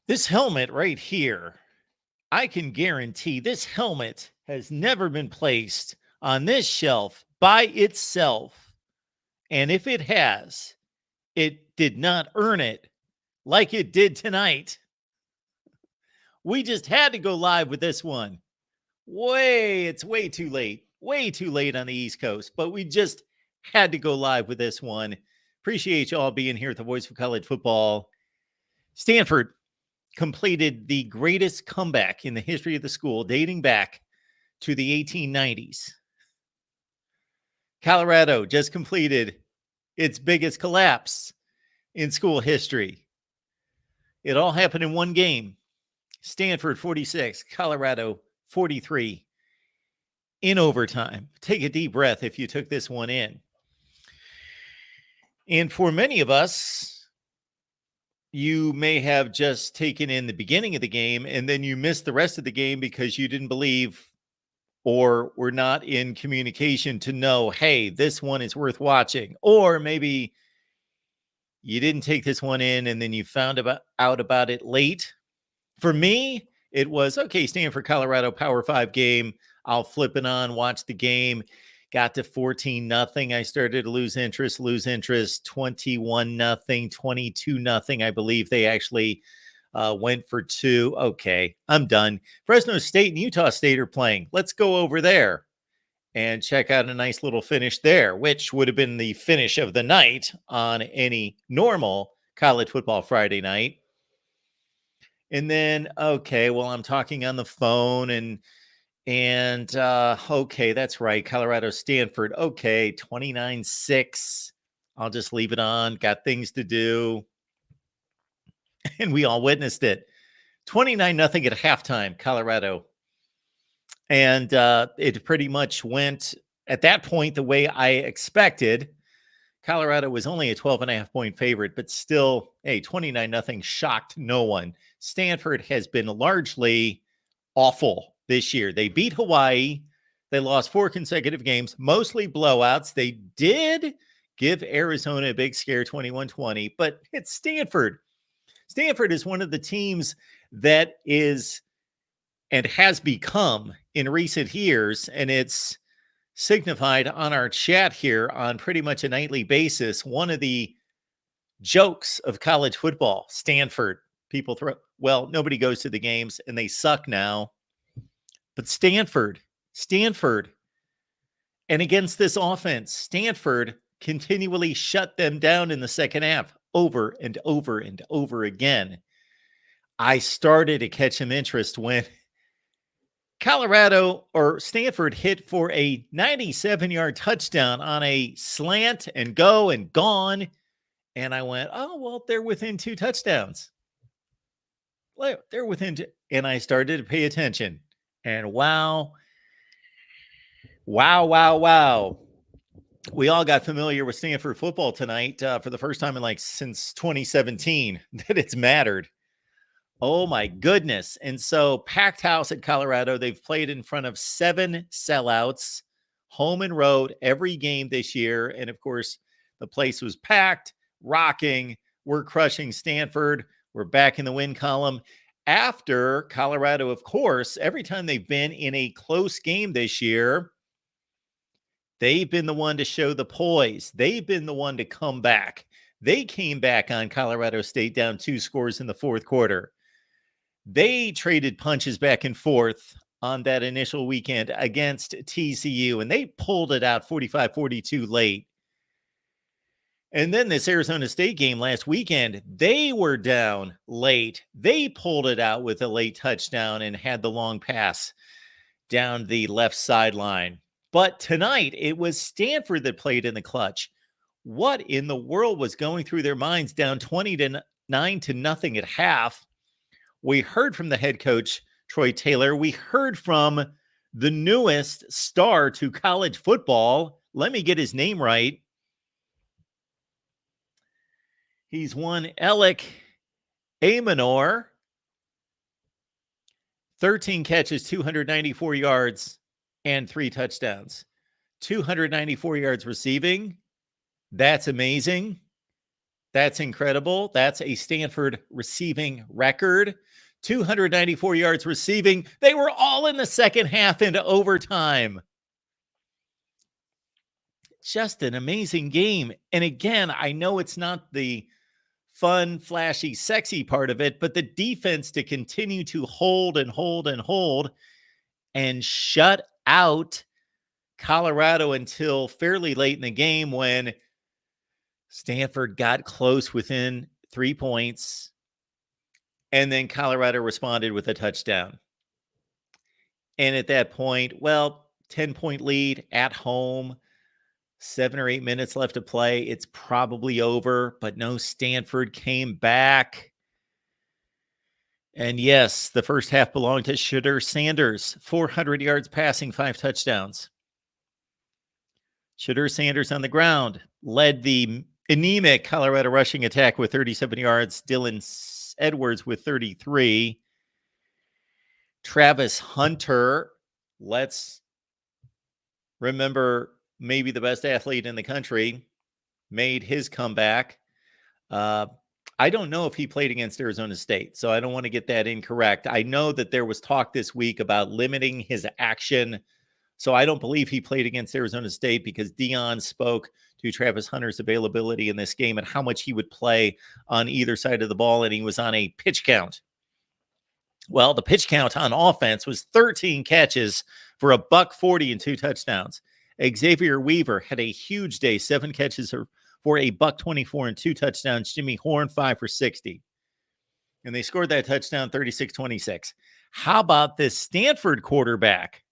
This helmet right here, I can guarantee this helmet has never been placed on this shelf by itself. And if it has, it did not earn it like it did tonight. We just had to go live with this one. It's way too late. Way too late on the East Coast, but we just had to go live with this one. Appreciate you all being here at the Voice of College Football. Stanford completed the greatest comeback in the history of the school, dating back to the 1890s. Colorado just completed its biggest collapse in school history. It all happened in one game. Stanford 46, Colorado 43 in overtime. Take a deep breath if you took this one in. And for many of us, you may have just taken in the beginning of the game and then you missed the rest of the game because you didn't believe or were not in communication to know, hey, this one is worth watching. Or maybe you didn't take this one in and then you found out about it late. For me, it was, okay, Stanford, Colorado, Power 5 game. I'll flip it on, watch the game. Got to 14-0. I started to lose interest, 21-0, 22-0. I believe they actually went for 2. Okay, I'm done. Fresno State and Utah State are playing. Let's go over there and check out a nice little finish there, which would have been the finish of the night on any normal college football Friday night. And then, okay, well, I'm talking on the phone and okay, that's right. Colorado, Stanford. Okay, 29-6. I'll just leave it on. Got things to do. And we all witnessed it. 29-0 at halftime, Colorado. And it pretty much went at that point the way I expected. Colorado was only a 12.5-point favorite, but still, hey, 29-0 shocked no one. Stanford has been largely awful this year. They beat Hawaii. They lost 4 consecutive games, mostly blowouts. They did give Arizona a big scare, 21-20, but it's Stanford. Stanford is one of the teams that is and has become in recent years, and it's signified on our chat here on pretty much a nightly basis, one of the jokes of college football. Stanford, people well, nobody goes to the games and they suck now. But Stanford, and against this offense, Stanford continually shut them down in the second half over and over and over again. I started to catch some interest when Colorado or Stanford hit for a 97-yard touchdown on a slant and go and gone. And I went, oh, well, they're within 2 touchdowns. They're within 2. And I started to pay attention. And wow. We all got familiar with Stanford football tonight for the first time in since 2017 that it's mattered. Oh my goodness. And so packed house at Colorado. They've played in front of 7 sellouts, home and road, every game this year. And of course, the place was packed, rocking. We're crushing Stanford. We're back in the win column. After Colorado, of course, every time they've been in a close game this year, they've been the one to show the poise. They've been the one to come back. They came back on Colorado State down 2 scores in the fourth quarter. They traded punches back and forth on that initial weekend against TCU, and they pulled it out 45-42 late. And then this Arizona State game last weekend, they were down late. They pulled it out with a late touchdown and had the long pass down the left sideline. But tonight, it was Stanford that played in the clutch. What in the world was going through their minds down 29-0 at half? We heard from the head coach, Troy Taylor. We heard from the newest star to college football. Let me get his name right. He's one Alec Amanor. 13 catches, 294 yards, and 3 touchdowns. 294 yards receiving. That's amazing. That's incredible. That's a Stanford receiving record. 294 yards receiving. They were all in the second half into overtime. Just an amazing game. And again, I know it's not the fun, flashy, sexy part of it, but the defense to continue to hold and hold and hold and shut out Colorado until fairly late in the game when Stanford got close within 3 points. And then Colorado responded with a touchdown. And at that point, 10-point lead at home, 7 or 8 minutes left to play. It's probably over, but no, Stanford came back. And yes, the first half belonged to Shedeur Sanders, 400 yards passing, 5 touchdowns. Shedeur Sanders on the ground led the anemic Colorado rushing attack with 37 yards. Dylan Edwards with 33. Travis Hunter, let's remember, maybe the best athlete in the country, made his comeback. I don't know if he played against Arizona State, so I don't want to get that incorrect. I know that there was talk this week about limiting his action, so I don't believe he played against Arizona State because Deion spoke to Travis Hunter's availability in this game and how much he would play on either side of the ball, and he was on a pitch count. Well, the pitch count on offense was 13 catches for a $140 and 2 touchdowns. Xavier Weaver had a huge day, 7 catches for a $124 and 2 touchdowns. Jimmy Horn, 5 for 60. And they scored that touchdown 36-26. How about this Stanford quarterback?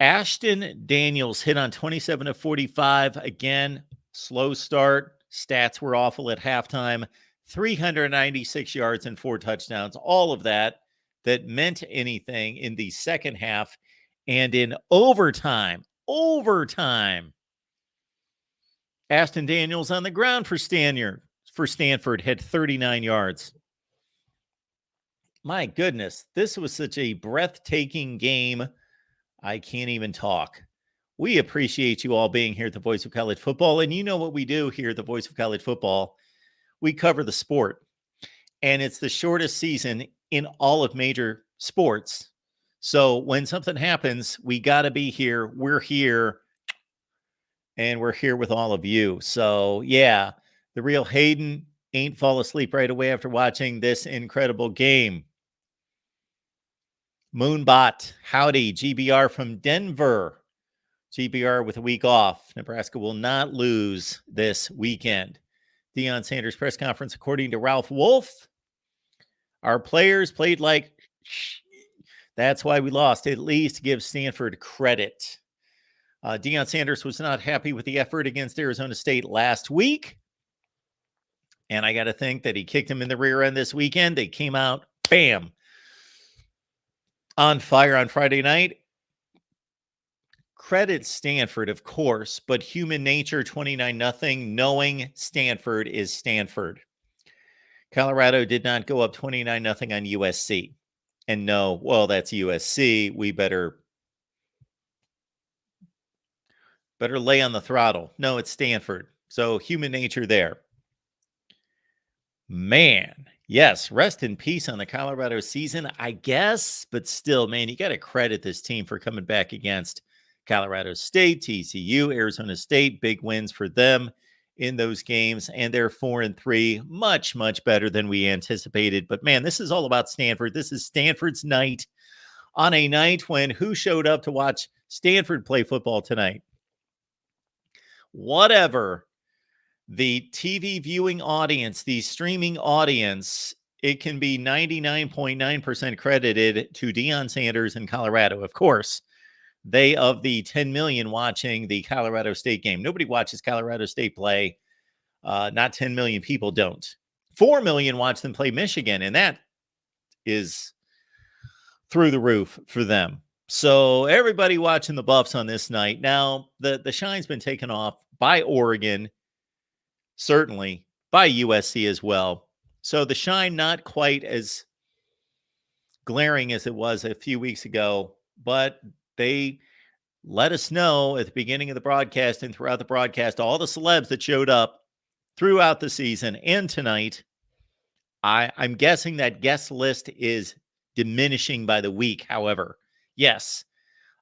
Ashton Daniels hit on 27 of 45. Again, slow start. Stats were awful at halftime. 396 yards and 4 touchdowns. All of that meant anything in the second half. And in overtime, Ashton Daniels on the ground for Stanford had 39 yards. My goodness, this was such a breathtaking game. I can't even talk. We appreciate you all being here at the Voice of College Football. And you know what we do here at the Voice of College Football. We cover the sport. And it's the shortest season in all of major sports. So when something happens, we got to be here. We're here. And we're here with all of you. So, yeah, the real Hayden ain't fall asleep right away after watching this incredible game. Moonbot, howdy, GBR from Denver. GBR with a week off. Nebraska will not lose this weekend. Deion Sanders press conference, according to Ralph Wolf. Our players played like that's why we lost. At least give Stanford credit. Deion Sanders was not happy with the effort against Arizona State last week. And I got to think that he kicked him in the rear end this weekend. They came out, bam, on fire on Friday night. Credit Stanford, of course, but human nature 29-0, knowing Stanford is Stanford. Colorado did not go up 29-0 on USC. And no, well, that's USC. We better lay on the throttle. No, it's Stanford. So human nature there. Man, yes, rest in peace on the Colorado season, I guess. But still, man, you got to credit this team for coming back against Colorado State, TCU, Arizona State. Big wins for them in those games. And they're 4-3, much, much better than we anticipated. But man, this is all about Stanford. This is Stanford's night on a night when who showed up to watch Stanford play football tonight? Whatever the TV viewing audience, the streaming audience, it can be 99.9% credited to Deion Sanders in Colorado. Of course, they of the 10 million watching the Colorado State game. Nobody watches Colorado State play. Not 10 million people don't. 4 million watch them play Michigan, and that is through the roof for them. So everybody watching the Buffs on this night. Now, the shine's been taken off by Oregon, certainly by USC as well. So the shine not quite as glaring as it was a few weeks ago, but they let us know at the beginning of the broadcast and throughout the broadcast, all the celebs that showed up, throughout the season and tonight. I'm guessing that guest list is diminishing by the week. However, yes,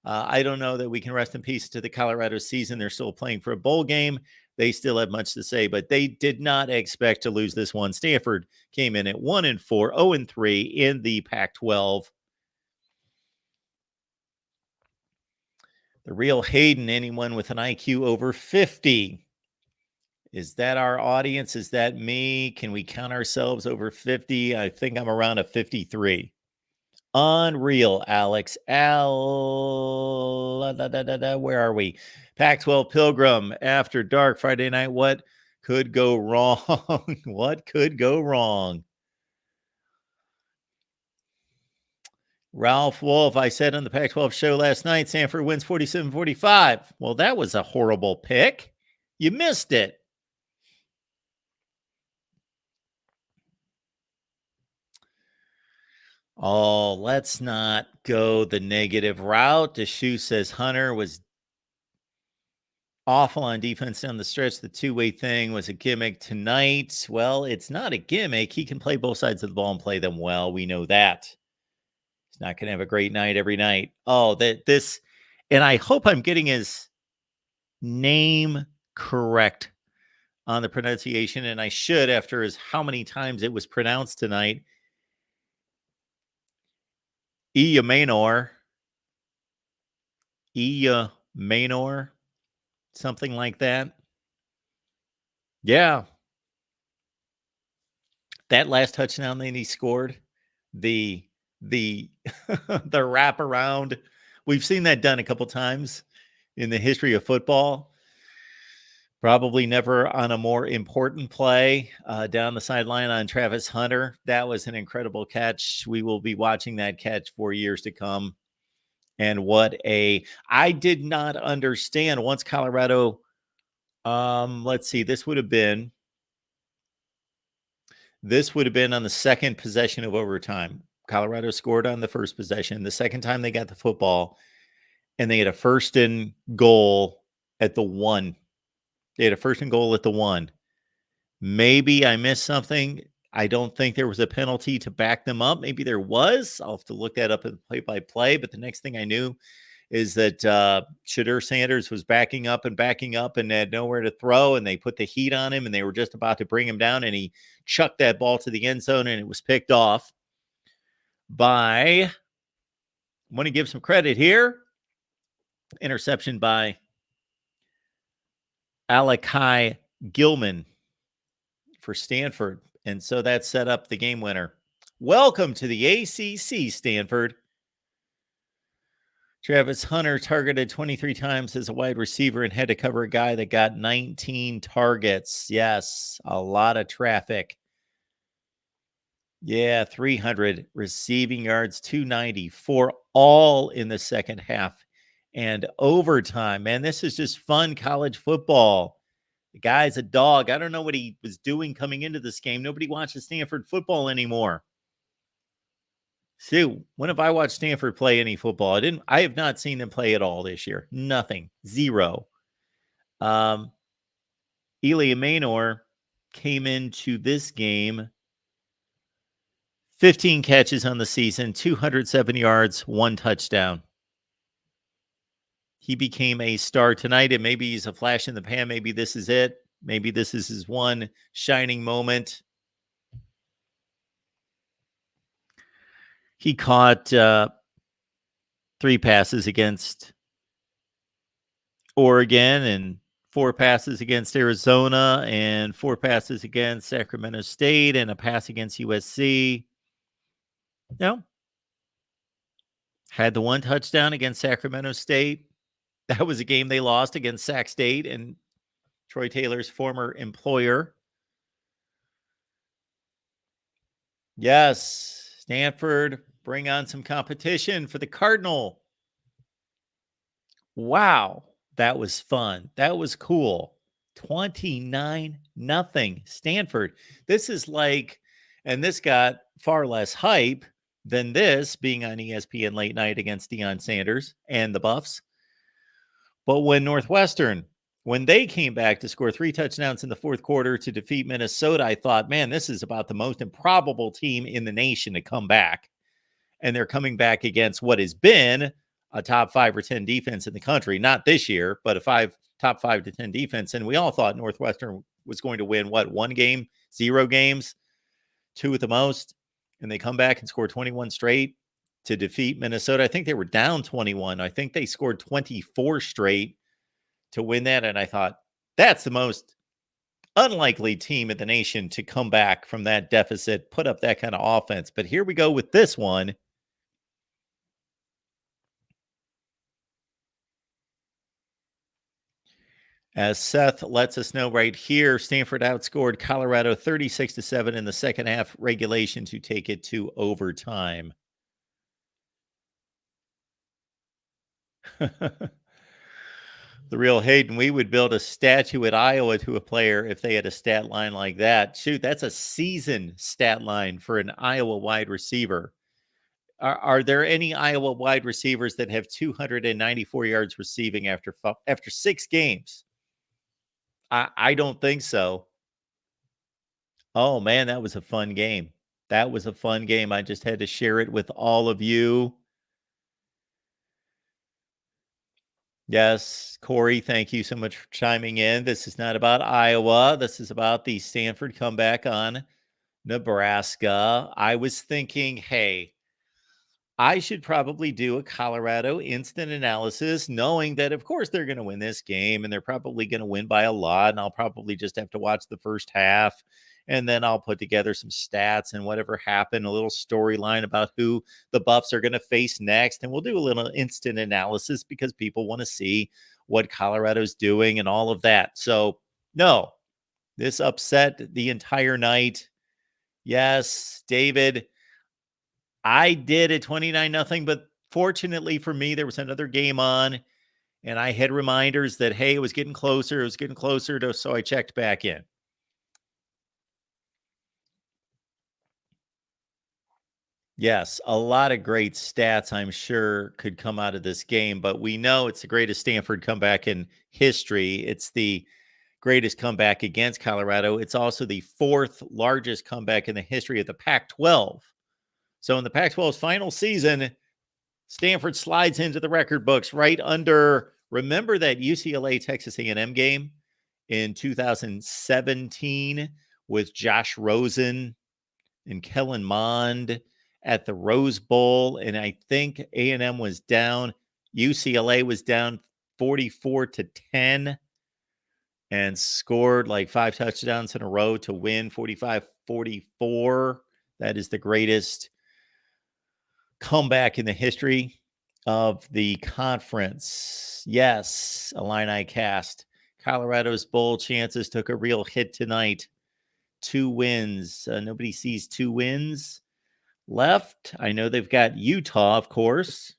I don't know that we can rest in peace to the Colorado season. They're still playing for a bowl game. They still have much to say, but they did not expect to lose this one. Stanford came in at 1-4, 0-3 in the Pac-12. The real Hayden, anyone with an IQ over 50. Is that our audience? Is that me? Can we count ourselves over 50? I think I'm around a 53. Unreal, Alex. Where are we? Pac-12 Pilgrim after dark Friday night. What could go wrong? What could go wrong? Ralph Wolf, I said on the Pac-12 show last night, Stanford wins 47-45. Well, that was a horrible pick. You missed it. Oh, let's not go the negative route. Deshoe says Hunter was awful on defense down the stretch. The two-way thing was a gimmick tonight. Well, it's not a gimmick. He can play both sides of the ball and play them well. We know that. He's not going to have a great night every night. Oh, and I hope I'm getting his name correct on the pronunciation, and I should after how many times it was pronounced tonight. Manor, something like that. Yeah. That last touchdown that he scored, the the wraparound. We've seen that done a couple times in the history of football. Probably never on a more important play down the sideline on Travis Hunter. That was an incredible catch. We will be watching that catch for years to come. And I did not understand once Colorado, let's see, this would have been on the second possession of overtime. Colorado scored on the first possession. The second time they got the football, and they had a first and goal at the 1. They had a first and goal at the 1. Maybe I missed something. I don't think there was a penalty to back them up. Maybe there was. I'll have to look that up in play-by-play. But the next thing I knew is that Shadur Sanders was backing up and had nowhere to throw, and they put the heat on him, and they were just about to bring him down, and he chucked that ball to the end zone, and it was picked off by, I want to give some credit here, interception by Alakai Gilman for Stanford. And so that set up the game winner. Welcome to the ACC, Stanford. Travis Hunter targeted 23 times as a wide receiver and had to cover a guy that got 19 targets. Yes, a lot of traffic. Yeah, 300 receiving yards, 294, all in the second half and overtime. Man, this is just fun college football. The guy's a dog. I don't know what he was doing coming into this game. Nobody watches Stanford football anymore. See, when have I watched Stanford play any football? I have not seen them play at all this year. Nothing. Zero. Eli Manor came into this game 15 catches on the season, 207 yards, 1 touchdown. He became a star tonight, and maybe he's a flash in the pan. Maybe this is it. Maybe this is his one shining moment. He caught 3 passes against Oregon and 4 passes against Arizona and 4 passes against Sacramento State and a pass against USC. No. Had the 1 touchdown against Sacramento State. That was a game they lost against Sac State and Troy Taylor's former employer. Yes, Stanford, bring on some competition for the Cardinal. Wow, that was fun. That was cool. 29-0 Stanford. This is like, and this got far less hype than this being on ESPN late night against Deion Sanders and the Buffs. But when Northwestern When they came back to score 3 touchdowns in the fourth quarter to defeat Minnesota, I thought, man, this is about the most improbable team in the nation to come back. And they're coming back against what has been a top 5 or 10 defense in the country. Not this year, but a top 5 to 10 defense. And we all thought Northwestern was going to win, what, 1 game, 0 games, 2 at the most. And they come back and score 21 straight to defeat Minnesota. I think they were down 21. I think they scored 24 straight to win that. And I thought, that's the most unlikely team in the nation to come back from that deficit, put up that kind of offense. But here we go with this one. As Seth lets us know right here, Stanford outscored Colorado 36-7 in the second half regulation to take it to overtime. The real Hayden, we would build a statue at Iowa to a player if they had a stat line like that. Shoot, that's a season stat line for an Iowa wide receiver. Are there any Iowa wide receivers that have 294 yards receiving after 6 games? I don't think so. Oh, man, that was a fun game. That was a fun game. I just had to share it with all of you. Yes, Corey, thank you so much for chiming in. This is not about Iowa. This is about the Stanford comeback on Nebraska. I was thinking, hey, I should probably do a Colorado instant analysis, knowing that, of course, they're going to win this game and they're probably going to win by a lot. And I'll probably just have to watch the first half. And then I'll put together some stats and whatever happened, a little storyline about who the Buffs are going to face next. And we'll do a little instant analysis because people want to see what Colorado's doing and all of that. So, no, this upset the entire night. Yes, David, I did at 29-0, but fortunately for me, there was another game on, and I had reminders that, hey, it was getting closer. It was getting closer, so I checked back in. Yes, a lot of great stats, I'm sure, could come out of this game, but we know it's the greatest Stanford comeback in history. It's the greatest comeback against Colorado. It's also the 4th largest comeback in the history of the Pac-12. So in the Pac-12's final season, Stanford slides into the record books right under, remember that UCLA Texas A&M game in 2017 with Josh Rosen and Kellen Mond at the Rose Bowl, and I think A&M was down, UCLA was down 44-10 and scored like 5 touchdowns in a row to win 45-44. That is the greatest comeback in the history of the conference. Yes, Illini cast. Colorado's bowl chances took a real hit tonight. 2 wins. Nobody sees 2 wins left. I know they've got Utah, of course.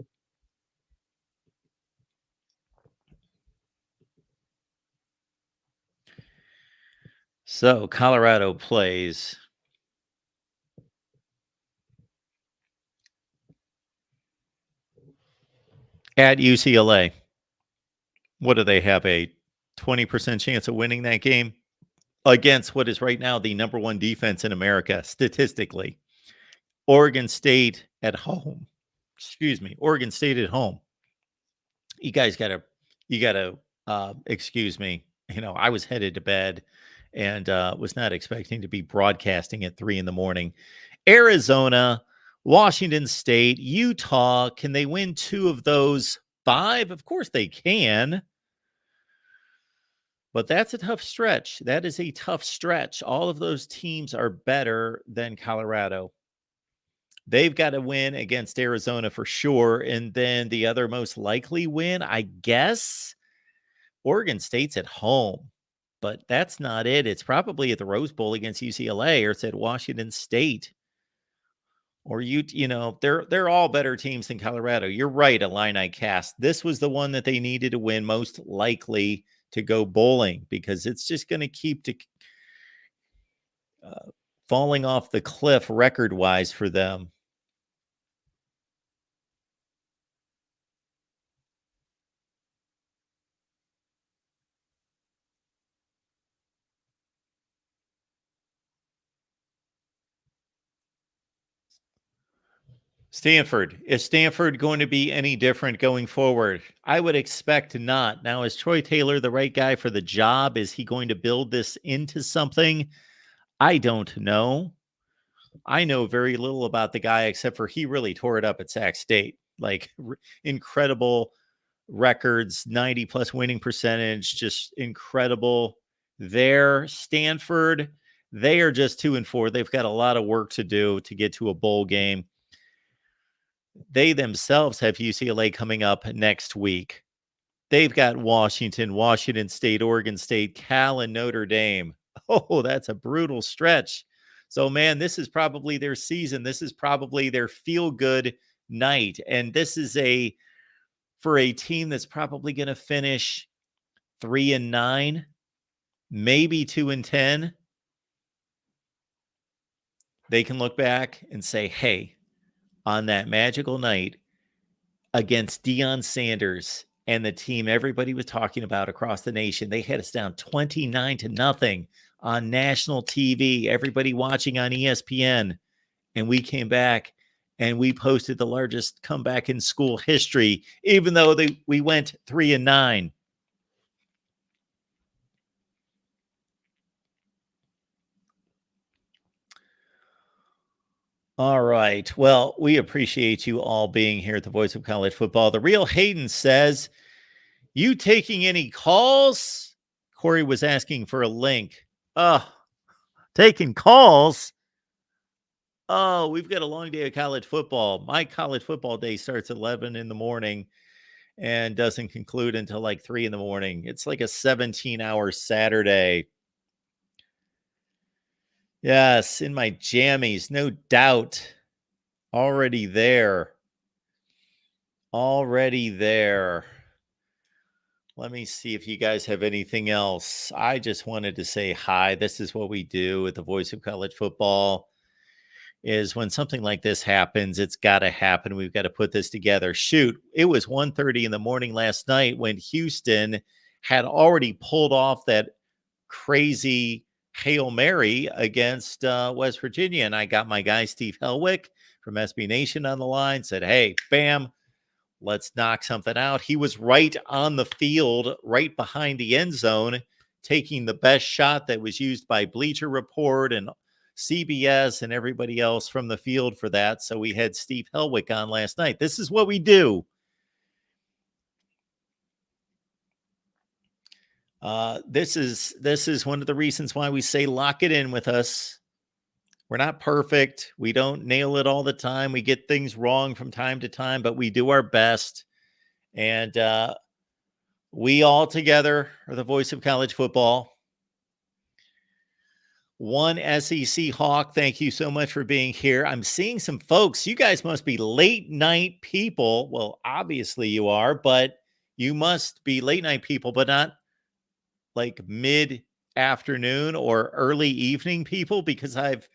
So Colorado plays at UCLA. What do they have, a 20% chance of winning that game against what is right now the number 1 defense in America statistically? Oregon State at home. Oregon State at home. You guys gotta excuse me. You know, I was headed to bed and was not expecting to be broadcasting at 3 a.m. Arizona, Washington State, Utah. Can they win 2 of those 5? Of course they can. But that's a tough stretch. That is a tough stretch. All of those teams are better than Colorado. They've got to win against Arizona for sure. And then the other most likely win, I guess, Oregon State's at home. But that's not it. It's probably at the Rose Bowl against UCLA, or it's at Washington State. Or they're all better teams than Colorado. You're right, Illini cast. This was the one that they needed to win, most likely to go bowling, because it's just going to keep falling off the cliff record-wise for them. Stanford. Is Stanford going to be any different going forward? I would expect not. Now, is Troy Taylor the right guy for the job? Is he going to build this into something? I don't know. I know very little about the guy except for he really tore it up at Sac State. Like incredible records, 90 plus winning percentage, just incredible. There, Stanford, they are just 2-4. They've got a lot of work to do to get to a bowl game. They themselves have UCLA coming up next week. They've got Washington State, Oregon State, Cal, and Notre Dame. Oh, that's a brutal stretch. So, man, this is probably their season. This is probably their feel-good night. And this is for a team that's probably going to finish 3-9, maybe 2-10. They can look back and say, hey, on that magical night against Deion Sanders and the team everybody was talking about across the nation, they had us down 29-0 on national TV, everybody watching on ESPN. And we came back and we posted the largest comeback in school history, even though we went 3-9. All right. Well, we appreciate you all being here at the Voice of College Football. The Real Hayden says, you taking any calls? Corey was asking for a link. Taking calls? Oh, we've got a long day of college football. My college football day starts at 11 in the morning and doesn't conclude until like 3 in the morning. It's like a 17-hour Saturday. Yes, in my jammies, no doubt. Already there. Already there. Let me see if you guys have anything else. I just wanted to say hi. This is what we do at the Voice of College Football. Is when something like this happens, it's got to happen. We've got to put this together. Shoot, it was 1:30 in the morning last night when Houston had already pulled off that crazy Hail Mary against West Virginia. And I got my guy, Steve Helwick from SB Nation on the line, said, hey, bam, let's knock something out. He was right on the field, right behind the end zone, taking the best shot that was used by Bleacher Report and CBS and everybody else from the field for that. So we had Steve Helwick on last night. This is what we do. This is one of the reasons why we say lock it in with us. We're not perfect. We don't nail it all the time. We get things wrong from time to time, but we do our best. And we all together are the voice of college football. One SEC Hawk, thank you so much for being here. I'm seeing some folks. You guys must be late night people. Well, obviously you are, but you must be late night people, but not like mid afternoon or early evening people, because I've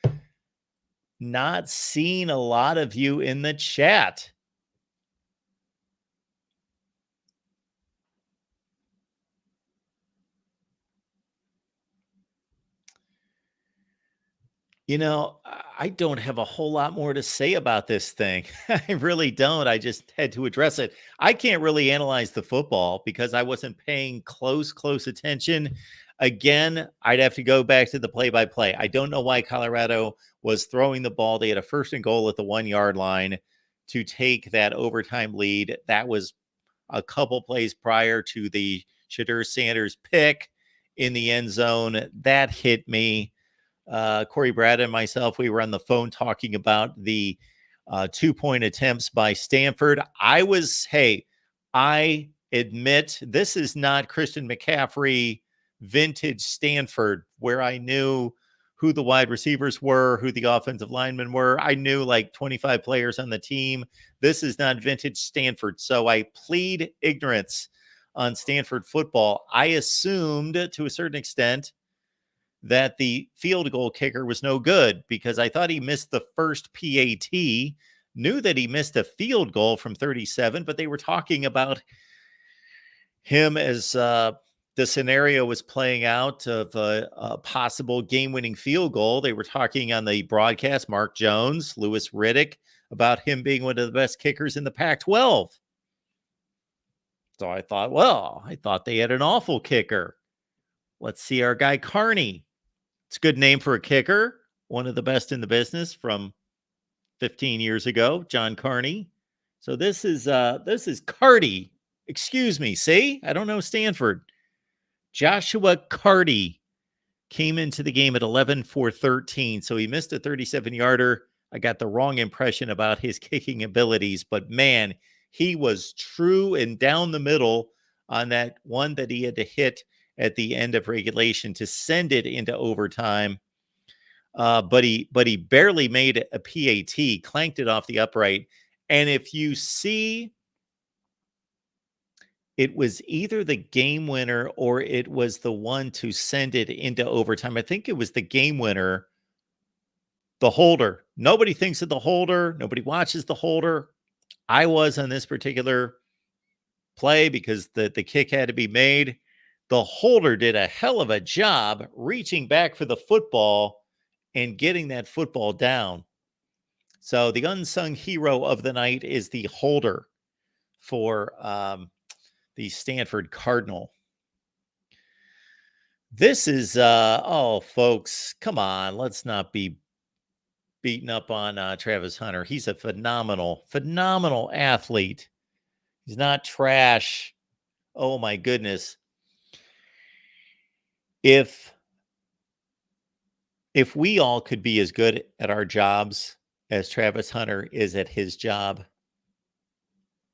not seen a lot of you in the chat. You know, I don't have a whole lot more to say about this thing. I really don't. I just had to address it. I can't really analyze the football because I wasn't paying close attention. Again, I'd have to go back to the play-by-play. I don't know why Colorado was throwing the ball. They had a 1st and goal at the 1-yard line to take that overtime lead. That was a couple plays prior to the Shadur Sanders pick in the end zone. That hit me. Corey Brad and myself, we were on the phone talking about the 2-point attempts by Stanford. I admit this is not Christian McCaffrey vintage Stanford, where I knew who the wide receivers were, who the offensive linemen were. I knew like 25 players on the team. This is not vintage Stanford. So I plead ignorance on Stanford football. I assumed to a certain extent that the field goal kicker was no good because I thought he missed the first PAT, knew that he missed a field goal from 37, but they were talking about him as the scenario was playing out of a possible game-winning field goal. They were talking on the broadcast, Mark Jones, Louis Riddick, about him being one of the best kickers in the Pac-12. So I thought they had an awful kicker. Let's see our guy Carney. It's a good name for a kicker. One of the best in the business from 15 years ago, John Carney. So this is Carty. Excuse me. See, I don't know Stanford. Joshua Carty came into the game at 11 for 13. So he missed a 37-yarder. I got the wrong impression about his kicking abilities, but man, he was true and down the middle on that one that he had to hit at the end of regulation to send it into overtime. But he barely made a PAT, clanked it off the upright. And if you see, it was either the game winner or it was the one to send it into overtime. I think it was the game winner, the holder. Nobody thinks of the holder. Nobody watches the holder. I was on this particular play because the kick had to be made. The holder did a hell of a job reaching back for the football and getting that football down. So the unsung hero of the night is the holder for the Stanford Cardinal. This is, folks, come on. Let's not be beating up on Travis Hunter. He's a phenomenal athlete. He's not trash. Oh, my goodness. If we all could be as good at our jobs as Travis Hunter is at his job,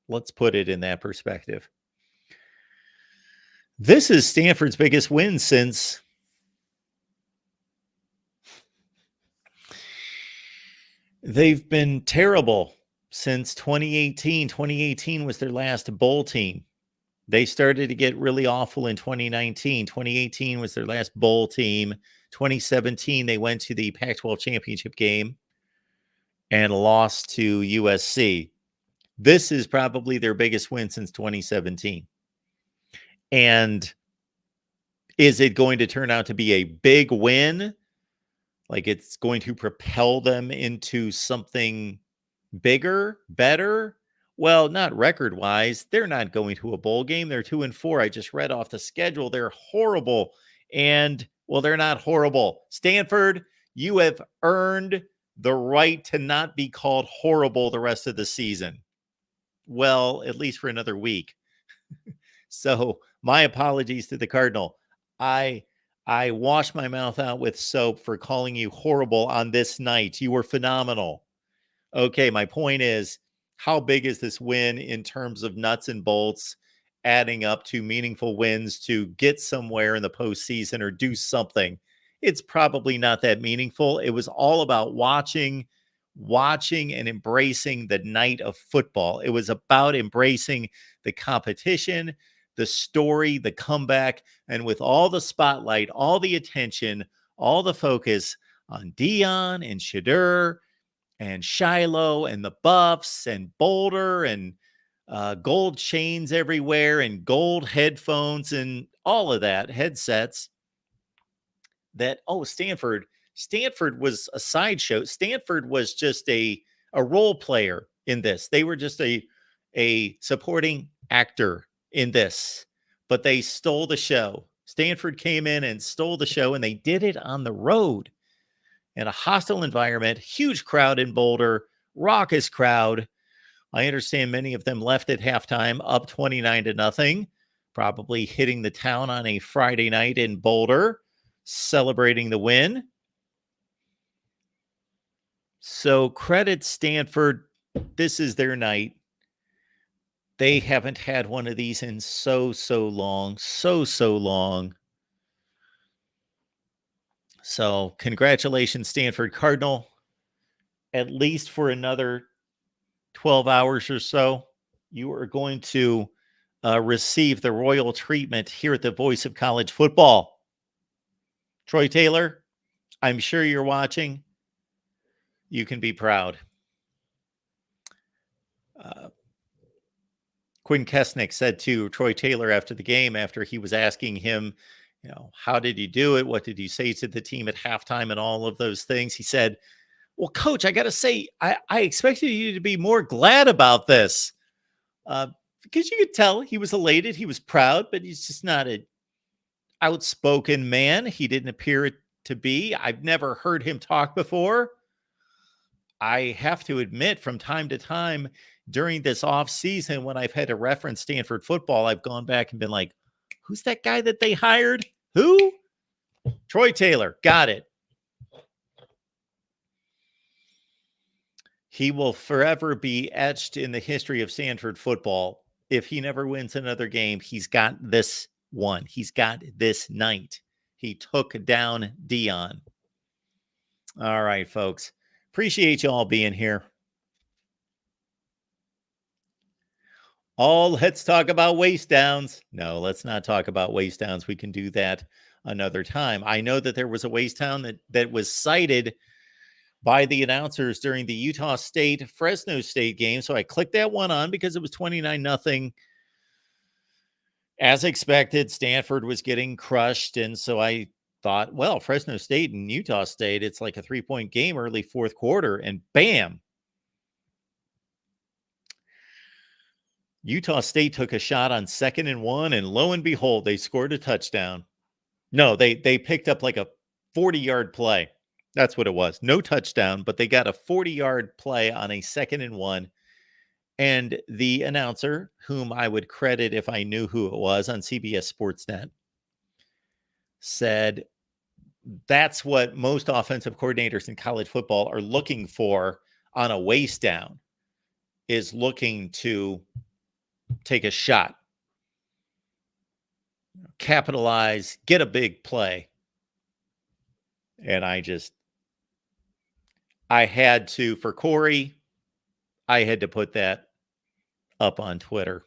let's put it in that perspective. This is Stanford's biggest win since they've been terrible since 2018. 2018 was their last bowl team. They started to get really awful in 2019. 2018 was their last bowl team. 2017, they went to the Pac-12 championship game and lost to USC. This is probably their biggest win since 2017. And is it going to turn out to be a big win? Like it's going to propel them into something bigger, better? Well, not record-wise. They're not going to a bowl game. They're 2-4. I just read off the schedule. They're horrible. And, well, they're not horrible. Stanford, you have earned the right to not be called horrible the rest of the season. Well, at least for another week. So my apologies to the Cardinal. I washed my mouth out with soap for calling you horrible on this night. You were phenomenal. Okay, my point is, how big is this win in terms of nuts and bolts, adding up to meaningful wins to get somewhere in the postseason or do something? It's probably not that meaningful. It was all about watching and embracing the night of football. It was about embracing the competition, the story, the comeback, and with all the spotlight, all the attention, all the focus on Dion and Shadur and Shiloh and the Buffs and Boulder and gold chains everywhere and gold headphones and all of that, headsets, that, Stanford was a sideshow. Stanford was just a role player in this. They were just a supporting actor in this, but they stole the show. Stanford came in and stole the show, and they did it on the road in a hostile environment, huge crowd in Boulder, raucous crowd. I understand many of them left at halftime up 29-0, probably hitting the town on a Friday night in Boulder, celebrating the win. So credit Stanford. This is their night. They haven't had one of these in so long. So congratulations, Stanford Cardinal. At least for another 12 hours or so, you are going to receive the royal treatment here at the Voice of College Football. Troy Taylor, I'm sure you're watching. You can be proud. Quinn Kesnick said to Troy Taylor after the game, after he was asking him, how did you do it? What did you say to the team at halftime and all of those things? He said, Well, coach, I got to say, I expected you to be more glad about this uh, because you could tell he was elated. He was proud, but he's just not an outspoken man. He didn't appear to be. I've never heard him talk before. I have to admit, from time to time during this off season, when I've had to reference Stanford football, I've gone back and been like, who's that guy that they hired? Who? Troy Taylor. Got it. He will forever be etched in the history of Stanford football. If he never wins another game, he's got this one. He's got this night. He took down Dion. All right, folks. Appreciate you all being here. Let's talk about waist downs. No, let's not talk about waist downs. We can do that another time. I know that there was a waist down that was cited by the announcers during the Utah State Fresno State game. So I clicked that one on because it was 29-0. As expected, Stanford was getting crushed. And so I thought, well, Fresno State and Utah State, it's like a 3-point game early fourth quarter. And bam, Utah State took a shot on 2nd and 1. And lo and behold, they scored a touchdown. No, they picked up like a 40-yard play. That's what it was. No touchdown, but they got a 40-yard play on a 2nd and 1. And the announcer, whom I would credit if I knew who it was on CBS Sportsnet, said that's what most offensive coordinators in college football are looking for on a waist down, is looking to take a shot, capitalize, get a big play. And I had to, for Corey, I had to put that up on Twitter.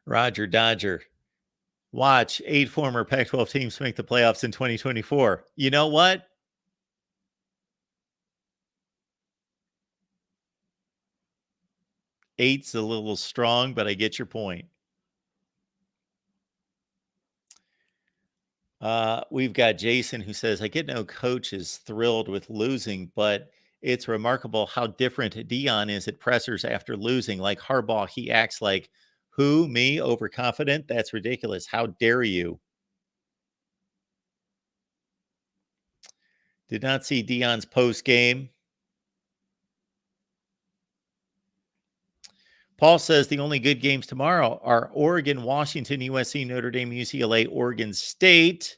Roger Dodger. Watch 8 former Pac-12 teams make the playoffs in 2024. You know what? Eight's a little strong, but I get your point. We've got Jason who says, I get no coach is thrilled with losing, but it's remarkable how different Dion is at pressers after losing. Like Harbaugh, he acts like, who, me, overconfident? That's ridiculous. How dare you? Did not see Dion's post game. Paul says the only good games tomorrow are Oregon, Washington, USC, Notre Dame, UCLA, Oregon State.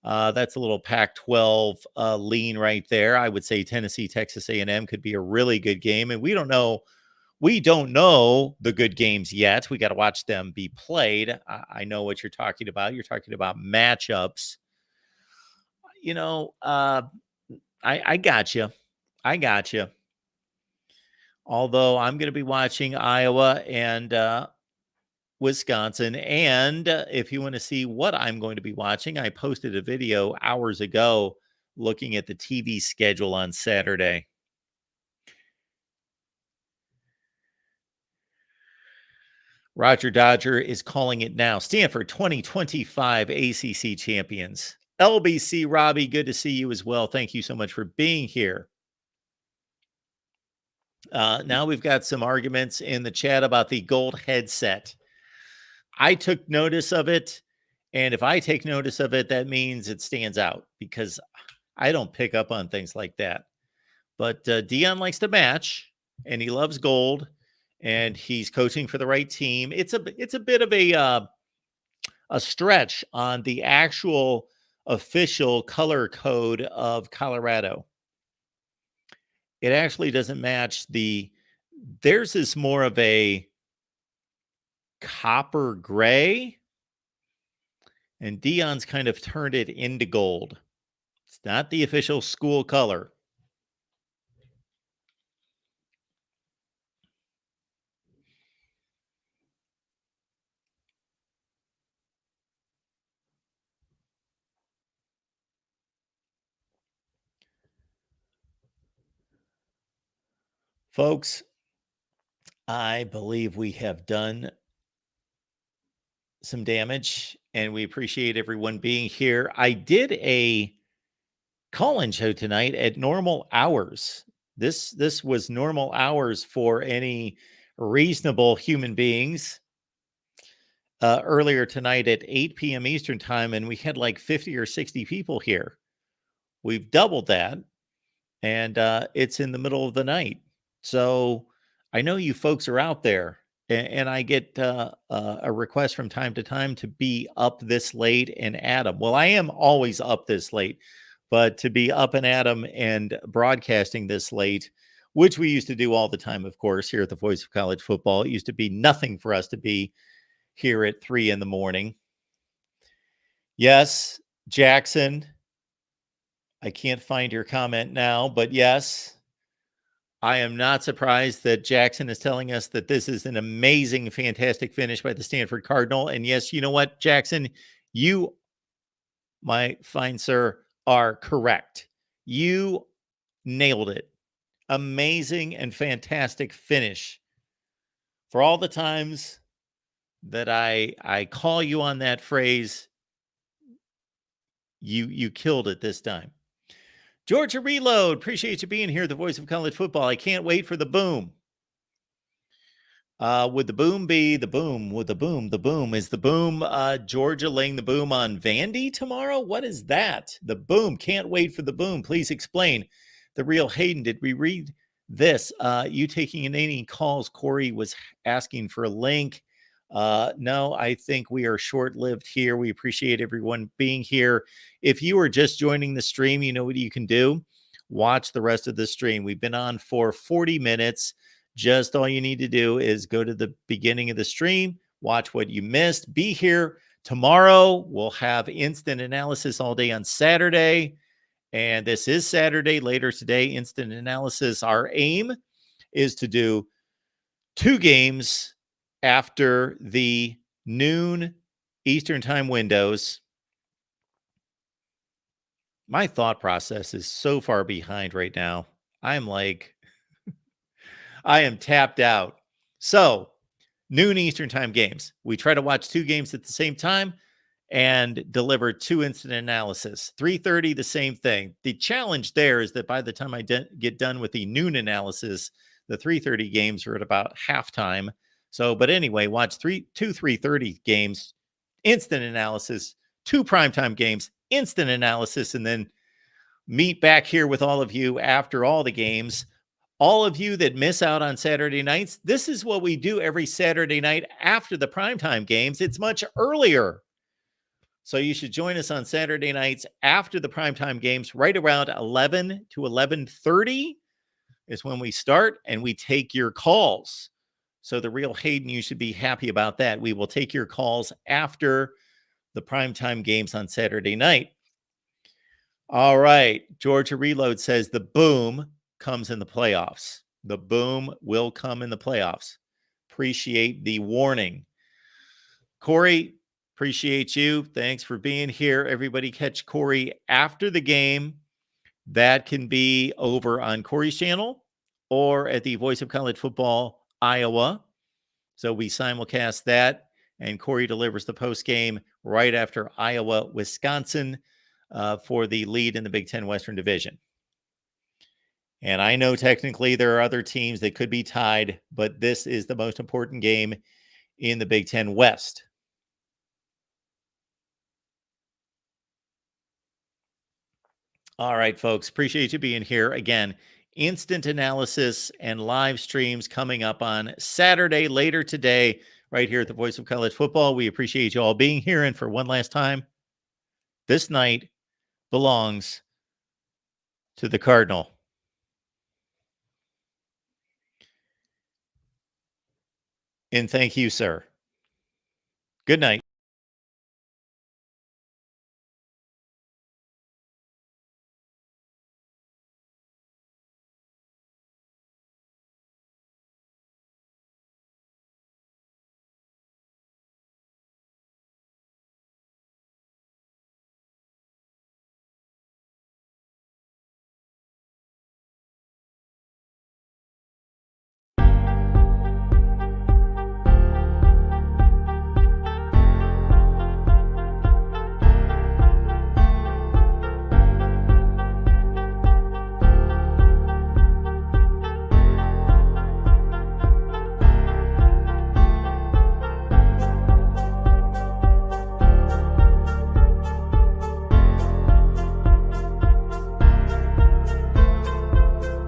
That's a little Pac-12 lean right there. I would say Tennessee, Texas A&M could be a really good game, and we don't know the good games yet. We got to watch them be played. I know what you're talking about. You're talking about matchups. I got you. I got you. Although I'm going to be watching Iowa and Wisconsin. And if you want to see what I'm going to be watching, I posted a video hours ago looking at the TV schedule on Saturday. Roger Dodger is calling it now. Stanford 2025 ACC champions. LBC Robbie, good to see you as well. Thank you so much for being here. Now we've got some arguments in the chat about the gold headset. I took notice of it. And if I take notice of it, that means it stands out because I don't pick up on things like that. But Dion likes to match, and he loves gold, and he's coaching for the right team. It's a bit of a stretch on the actual official color code of Colorado. It actually doesn't match theirs is more of a copper gray, and Dion's kind of turned it into gold. It's not the official school color. Folks, I believe we have done some damage, and we appreciate everyone being here. I did a call-in show tonight at normal hours. This was normal hours for any reasonable human beings. Earlier tonight at 8 p.m. Eastern time, and we had like 50 or 60 people here. We've doubled that, and it's in the middle of the night. So I know you folks are out there, and I get a request from time to time to be up this late and at 'em. Well, I am always up this late, but to be up and at 'em and broadcasting this late, which we used to do all the time, of course, here at the Voice of College Football. It used to be nothing for us to be here at 3 in the morning. Yes, Jackson, I can't find your comment now, but yes, I am not surprised that Jackson is telling us that this is an amazing, fantastic finish by the Stanford Cardinal. And yes, you know what, Jackson, you, my fine sir, are correct. You nailed it. Amazing and fantastic finish. For all the times that I call you on that phrase, you killed it this time. Georgia Reload, appreciate you being here, the voice of college football. I can't wait for the boom. Would the boom be the boom? Would the boom, the boom? Is the boom Georgia laying the boom on Vandy tomorrow? What is that? The boom. Can't wait for the boom. Please explain. The real Hayden, did we read this? You taking in any calls? Corey was asking for a link. No, I think we are short-lived here. We appreciate everyone being here. If you are just joining the stream, you know what you can do. Watch the rest of the stream. We've been on for 40 minutes. Just all you need to do is go to the beginning of the stream, watch what you missed, be here tomorrow. We'll have instant analysis all day on Saturday. And this is Saturday, later today, instant analysis. Our aim is to do 2 games after the noon Eastern time windows. My thought process is so far behind right now. I'm like, I am tapped out. So, noon Eastern time games. We try to watch 2 games at the same time and deliver 2 instant analysis. 3:30, the same thing. The challenge there is that by the time I get done with the noon analysis, the 3:30 games are at about halftime. So, but anyway, watch 3:30 games, instant analysis, 2 primetime games, instant analysis, and then meet back here with all of you after all the games. All of you that miss out on Saturday nights, this is what we do every Saturday night after the primetime games. It's much earlier. So you should join us on Saturday nights after the primetime games, right around 11 to 11:30 is when we start, and we take your calls. So the real Hayden, you should be happy about that. We will take your calls after the primetime games on Saturday night. All right. Georgia Reload says the boom comes in the playoffs. The boom will come in the playoffs. Appreciate the warning. Corey, appreciate you. Thanks for being here. Everybody catch Corey after the game. That can be over on Corey's channel or at the Voice of College Football Iowa. So we simulcast that, and Corey delivers the post game right after Iowa, Wisconsin for the lead in the Big Ten Western Division. And I know technically there are other teams that could be tied, but this is the most important game in the Big Ten West. All right, folks. Appreciate you being here. Again, instant analysis and live streams coming up on Saturday, later today, right here at the Voice of College Football. We appreciate you all being here. And for one last time, this night belongs to the Cardinal. And thank you, sir. Good night.